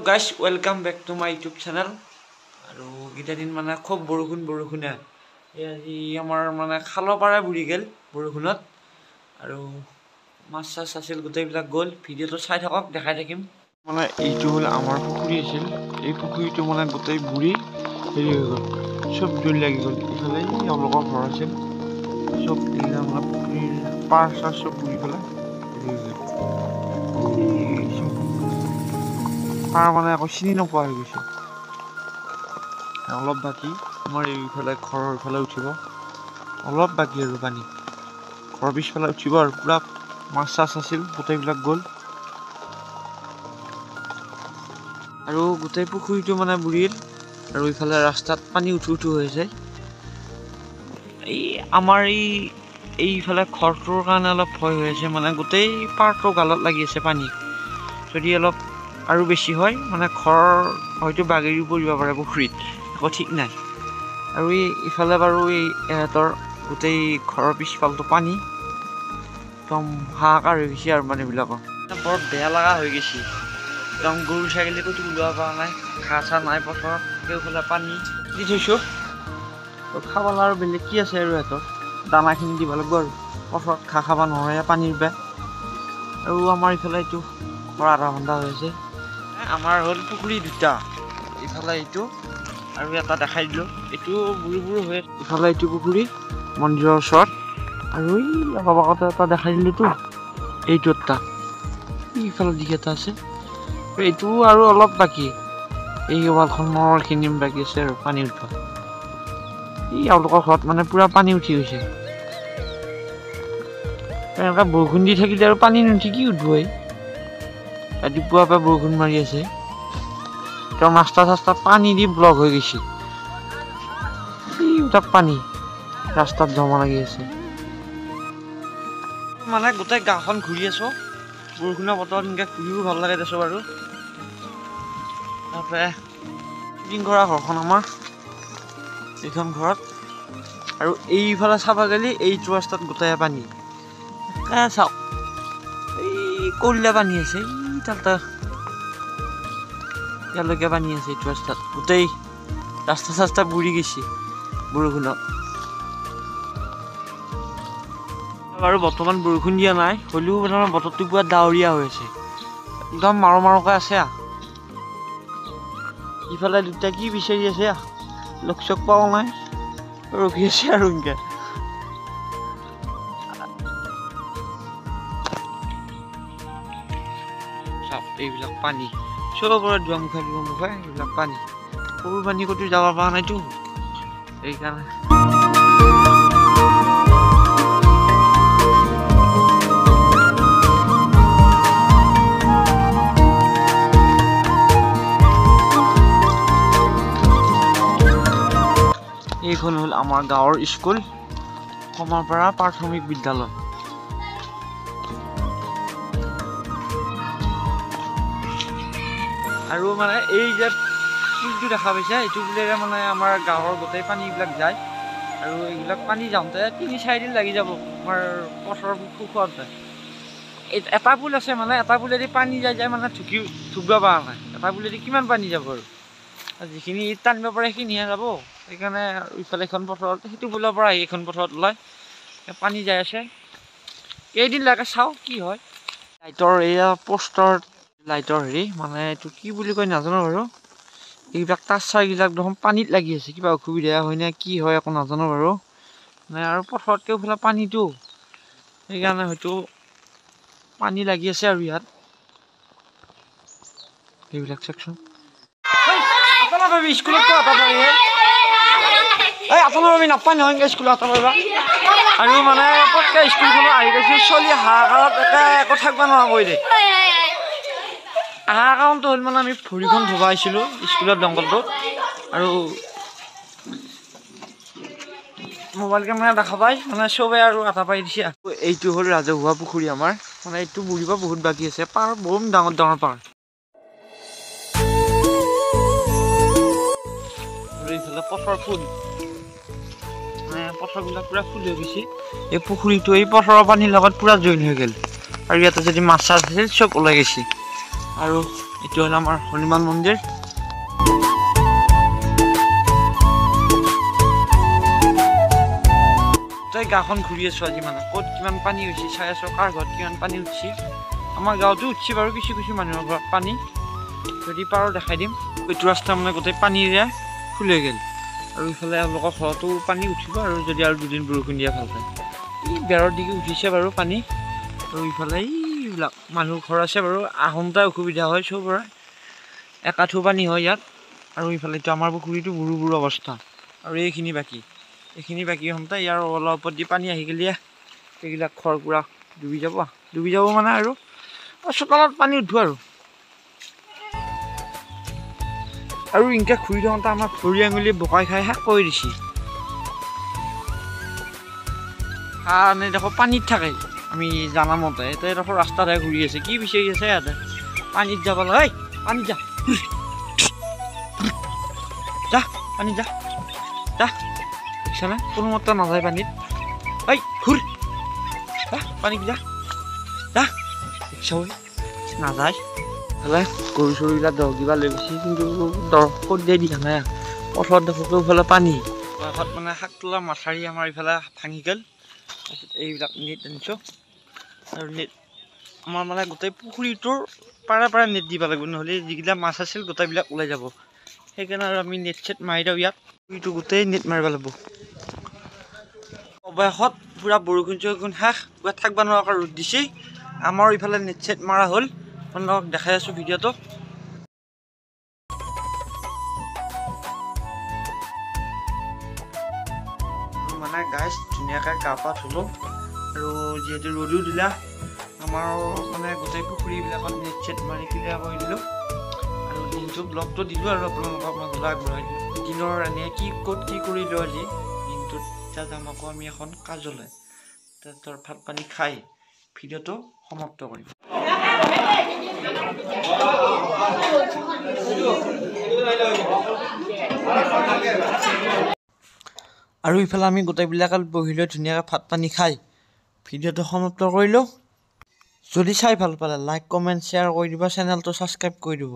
Guys, welcome back to my YouTube channel. আৰু গিটা দিন মানে খুব বৰষুণে আজি আমাৰ মানে খালৰ পাৰা বুৰি গেল বৰষুণত আৰু মাছ চাছ আছিল গোটেইবিলাক গ'ল ভিডিঅটো চাই থাকক দেখাই থাকিম মানে এইটো হল আমাৰ পুখুৰী আছিল এই পুখুৰীটো মানে গোটেই বুৰি হেৰি হৈ গ'ল সব জুই লাগি গ'ল ইফালে অলপৰ ঘৰ আছিল সব দিলা মানে পুখুৰীৰ পাৰ চাৰ সব বুৰি গ'ল পাৰ মানে আকৌ চিনি নোপোৱা হৈ গৈছে অলপ বাকি আমাৰ এইফালে ঘৰৰ ইফালে উঠিব অলপ বাকি আৰু পানী ঘৰৰ পিছফালে উঠিব আৰু পুৰা মাছ চাছ আছিল গোটেইবিলাক গ'ল আৰু গোটেই পুখুৰীটো মানে বুৰিল আৰু ইফালে ৰাস্তাত পানী উঠু হৈ যায় এই আমাৰ এইফালে ঘৰটোৰ কাৰণে অলপ ভয় হৈ আছে মানে গোটেই পাৰটো গালত লাগি আছে পানী যদি অলপ আৰু বেছি হয় মানে ঘৰ হয়তো বাগেৰি পৰিব পাৰে পুখুৰীত একো ঠিক নাই আৰু ইফালে বাৰু এহেঁতৰ গোটেই ঘৰৰ পিছফালটো পানী একদম হাহাকাৰ হৈ গৈছে আৰু মানুহবিলাকৰ বৰ বেয়া লগা হৈ গৈছে একদম গৰু ছাগলী ক'তো ওলোৱা পৰা নাই ঘাঁহ চাহ নাই পথাৰত কেউফালে পানী দি থৈছোঁ খাবলৈ আৰু বেলেগ কি আছে আৰু সিহঁতৰ দানাখিনি দিব লাগিব আৰু পথাৰত ঘাঁহ খাব নহয় পানীৰ বেয়া আৰু আমাৰ ইফালে এইটো ঘৰ আধা ঘণ্টা হৈ আছে আমাৰ হ'ল পুখুৰী দুটা ইফালে এইটো আৰু এটা দেখাই দিলোঁ এইটো বুঢ়ী হৈ ইফালে এইটো পুখুৰী মন্দিৰৰ ওচৰত আৰু অলপ আগতে এটা দেখাই দিলোঁতো এইটো এটা ইফালৰ দিশ এটা আছে এইটো আৰু অলপ বাকী এই ৱালখনৰখিনি বাকী আছে আৰু পানী উঠোৱা এওঁলোকৰ ঘৰত মানে পুৰা পানী উঠি গৈছে এনেকুৱা বৰষুণ দি থাকিলে আৰু পানী নুঠি কি উঠব ৰাতিপুৱাৰ পৰা বৰষুণ মাৰি আছে তেওঁ ৰাস্তা চাস্তা পানী দি ব্লক হৈ গৈছে তাত পানী ৰাস্তাত জমা লাগি আছে মানে গোটেই গাঁওখন ঘূৰি আছো বৰষুণৰ বতৰত এনেকৈ ঘূৰিও ভাল লাগে দেছো বাৰু তাৰপৰা শ্বুটিং কৰা ঘৰখন আমাৰ এইখন ঘৰত আৰু এইফালে চাব গ'লে এইটো ৰাস্তাত গোটেই পানী চাওক এই কলিয়া পানী আছে তাতে ইয়ালৈকে পানী আছে এইটো ৰাস্তাত গোটেই ৰাস্তা চাস্তা বুৰি গৈছে বৰষুণত বাৰু বৰ্তমান বৰষুণ দিয়া নাই হ'লেও মানে বতৰটো পুৰা ডাৱৰীয়া হৈ আছে একদম মাৰকৈ আছে ইফালে দুটা কি বিচাৰি আছে লগ চগ পোৱাও নাই ৰখি আছে আৰু এনেকৈ এইবিলাক পানী চবৰে দুৱামুখা এইবিলাক পানী সৰু পানী ক'তো যাব পৰা নাইতো সেইকাৰণে এইখন হ'ল আমাৰ গাঁৱৰ স্কুল কমাৰপাৰা প্ৰাথমিক বিদ্যালয় আৰু মানে এই যে পুলটো দেখা পাইছে এইটো বুলিৰে মানে আমাৰ গাঁৱৰ গোটেই পানীবিলাক যায় আৰু এইবিলাক পানী যাওঁতে ৩-৪ দিন লাগি যাব আমাৰ পথাৰৰ শুকুৱাওঁতে এটা পুল আছে মানে এটা পুলেদি পানী যায় মানে ঢুকিব পৰা নাই এটা পুলেদি কিমান পানী যাব আৰু যিখিনি টানিব পাৰে সেইখিনিহে যাব সেইকাৰণে ইফালে এখন পথাৰত সেইটো পুলৰ পৰা আহি এখন পথাৰত ওলায় পানী যাই আছে কেইদিন লাগে চাওঁ কি হয় লাইটৰ এয়া পোষ্টৰ লাইটৰ হেৰি মানে এইটো কি বুলি কয় নাজানো বাৰু এইবিলাক তাঁৰ চাৰবিলাক দেখোন পানীত লাগি আছে কিবা অসুবিধা হয় নে কি হয় একো নাজানো বাৰু মানে আৰু পথাৰতকৈ এইফালে পানীটো সেইকাৰণে হয়তো পানী লাগি আছে আৰু ইয়াত এইবিলাক চাওকচোন স্কুলত আপোনালোকে নাপায় নহয় স্কুলত আৰু মানে পটকৈ স্কুলখনত আহি গৈছে চলি হাহাকাৰত একো থাকিব নোৱাৰা কৰি দে আহাৰ কাৰণটো হ'ল মানে আমি ভৰিখন ধুব আহিছিলোঁ স্কুলত দংকলটোত আৰু মোবাইল কেমেৰা দেখা পাই মানে চবে আৰু আটা পাই দিছে এইটো হ'ল ৰাজহুৱা পুখুৰী আমাৰ মানে এইটো বুৰিব বহুত বাকী আছে পাৰ বহুত ডাঙৰ পাৰ এইফালে পথৰ ফুল মানে পথৰবিলাক পুৰা ফুল হৈ গৈছে এই পুখুৰীটো এই পথৰৰ পানীৰ লগত পুৰা জইন হৈ গ'ল আৰু ইয়াতে যদি মাছ চাছ আছিল চব ওলাই গৈছে আৰু এইটো হ'ল আমাৰ হনুমান মন্দিৰ। তই গাঁওখন ঘূৰি আছো আজি মানে ক'ত কিমান পানী হৈছে চাই আছো, কাৰ ঘৰত কিমান পানী উঠছি। আমাৰ গাঁৱতো উঠছি বাৰু কিছু কিছু মানুহৰ ঘৰত পানী, যদি পাৰো দেখাই দিম। এইটো ৰাস্তা মানে গোটেই পানীৰে ফুল হৈ গ'ল, আৰু ইফালে এওঁলোকৰ ঘৰতো পানী উঠিব আৰু যদি আৰু দুদিন বৰষুণ দিয়া ভালকৈ। এই বেৰৰ দিকে উঠিছে বাৰু পানী, আৰু ইফালে এইবিলাক মানুহ ঘৰ আছে বাৰু, আহোঁতে অসুবিধা হয় চবৰে, একাঠো পানী হয় ইয়াত। আৰু ইফালেতো আমাৰ পুখুৰীটো বুৰু বুৰু অৱস্থা, আৰু এইখিনি বাকী হওঁতে ইয়াৰ অলপ ওপৰত দি পানী আহি গ'লে এইবিলাক ঘৰ পুৰা ডুবি যাব মানে, আৰু চোতালত পানী উঠব আৰু এনেকৈ ঘূৰি থাকোঁতে আমাৰ ভৰি আঙুলি বোকাই খাই শেষ কৰি দিছে। কাৰণে দেখো পানীত থাকে, আমি জানামতে এতিয়া দেখো ৰাস্তাতহে ঘূৰি আছে, কি বিচাৰি আছে ইয়াতে, পানীত যাব লাগে। পানীত যা যা পানীত যা যা, দেখিছানে কোনো মতে নাযায় পানীত। ঐ ঘূৰ যা পানীত যা যা, দেখিছ নাযায়। ইফালে গৰু চৰুবিলাক দহ কিবা লৈ গৈছে, কিন্তু দহ ক'ত দিয়ে দিয়া নাই, পথত দেখো ইফালে পানী। পথত মানে শাক তোলা মাথাউৰি আমাৰ ইফালে ভাঙি গ'ল। তাৰপিছত এইবিলাক নেট আনিছোঁ, আৰু নেট আমাৰ মানে গোটেই পুখুৰীটোৰ পাৰে পাৰে নেট দিব লাগিব, নহ'লে যিকেইটা মাছ আছিল গোটেইবিলাক ওলাই যাব। সেইকাৰণে আৰু আমি নেট চেট মাৰি দিওঁ ইয়াত, পুখুৰীটো গোটেই নেট মাৰিব লাগিব। অৱশেষত পূৰা বৰষুণ চৰষুণ শেষ, পূৰা থাকিব নোৱাৰাকৈ ৰ'দ দিছে। আমাৰ ইফালে নেট চেট মাৰা হ'ল, আপোনালোকক দেখাই আছোঁ ভিডিঅ'টো। মানে গাইজ ধুনীয়াকৈ গা পা ধুলোঁ, আৰু যিহেতু ৰ'দো দিলা, আমাৰ মানে গোটেই পুখুৰীবিলাকত নেট চেট মাৰি ক্লিয়াৰ কৰি দিলোঁ, আৰু দিনটো ব্লগটো দিলোঁ আৰু আপোনালোকক মাজলৈ আগবঢ়াই দিলোঁ। দিনৰ এনেই ক'ত কি কৰিলোঁ আজি দিনটোত। এতিয়া যাম আকৌ আমি এখন কাজলৈ, তাত ভাত পানী খাই ভিডিঅ'টো সমাপ্ত কৰিম। আৰু ইফালে আমি গোটেইবিলাকত বহি লৈ ধুনীয়াকৈ ভাত পানী খাই ভিডিঅ'টো সমাপ্ত কৰিলোঁ। যদি চাই ভাল পালে লাইক কমেণ্ট শ্বেয়াৰ কৰি দিব, চেনেলটো ছাবস্ক্ৰাইব কৰি দিব।